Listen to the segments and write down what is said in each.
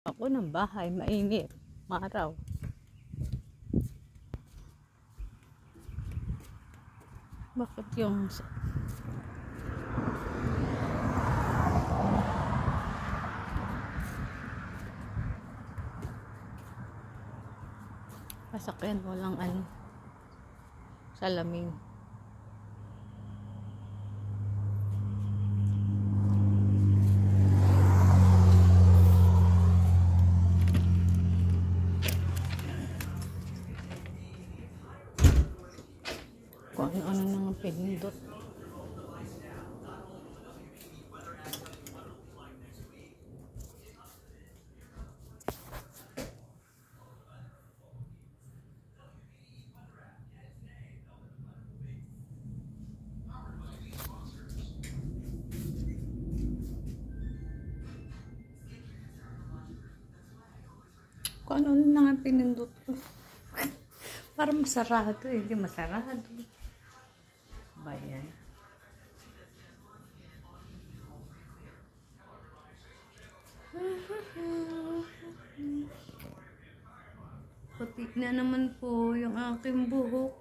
Ako ng bahay, mainit, maaraw. Bakit yung sasakyan walang ano, salamin. Kung ano nang pinindot. Kung ano na nga pinindot ko. Parang masarado eh. Hindi masarado. Bayan. Puti na naman po yung aking buhok.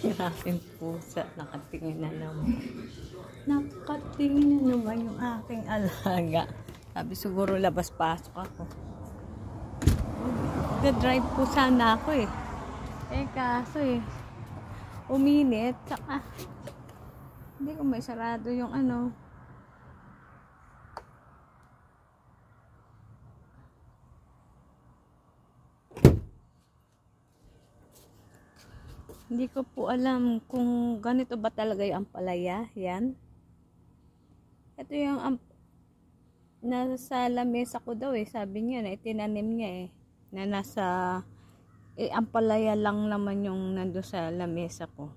Yung aking pusa, nakatingin na naman. Nakatingin na naman yung aking alaga. Sabi siguro labas-pasok ako. Nag-drive po sana ako eh. Kaso eh, uminit. Tsaka, hindi ko may sarado yung ano. Hindi ko po alam kung ganito ba talaga yung ampalaya. Yan. Ito yung nasa lamesa ko daw eh. Sabi niya na itinanim niya eh. Na nasa ampalaya lang naman yung nando sa lamesa ko.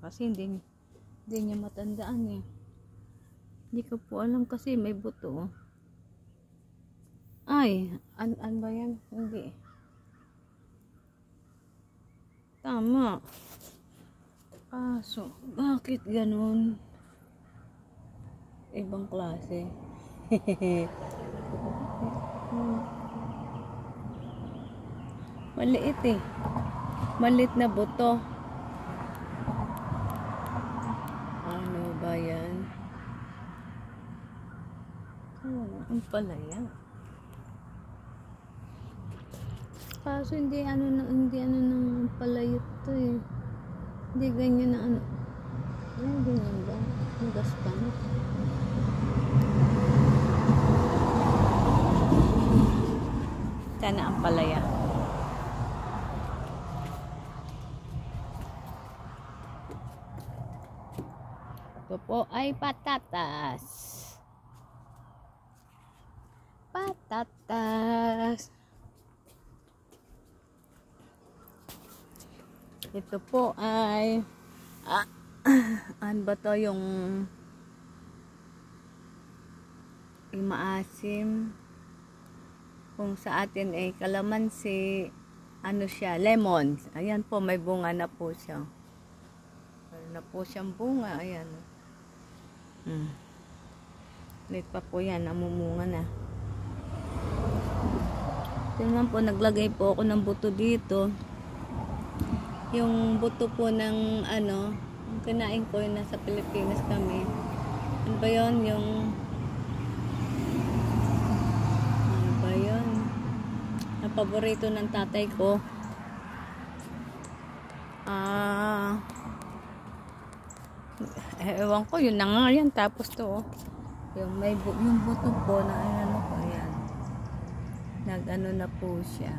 Kasi hindi niya matandaan eh. Hindi ko po alam kasi may buto. Ay, an ba yan? Hindi. Tama. Kaso, bakit ganun? Ibang klase. Maliit eh. Maliit na buto. Ano ba yan? Ang palaya. Kaso hindi ano ng palayot to eh. Hindi ganyan na ano. Ay, ganyan ba? Ang gaspang. Sana ang palaya. Ito po ay patatas. Patatas. Ito po ay ano ba to yung maasim. Kung sa atin ay kalamansi, ano siya, lemon. Ayan po, may bunga na po siya. Meron na po siyang bunga, ayan. Ulit pa po yan, namumunga na. Tingnan po, naglagay po ako ng buto dito. Yung buto po ng ano, yung kinain ko yung nasa Pilipinas kami. Ano ba yun? Yung ano ba yun? Ang paborito ng tatay ko. Ewan ko, yun na nga yan. Tapos to, yung buto po na ano ko, yan. Nag-ano na po siya.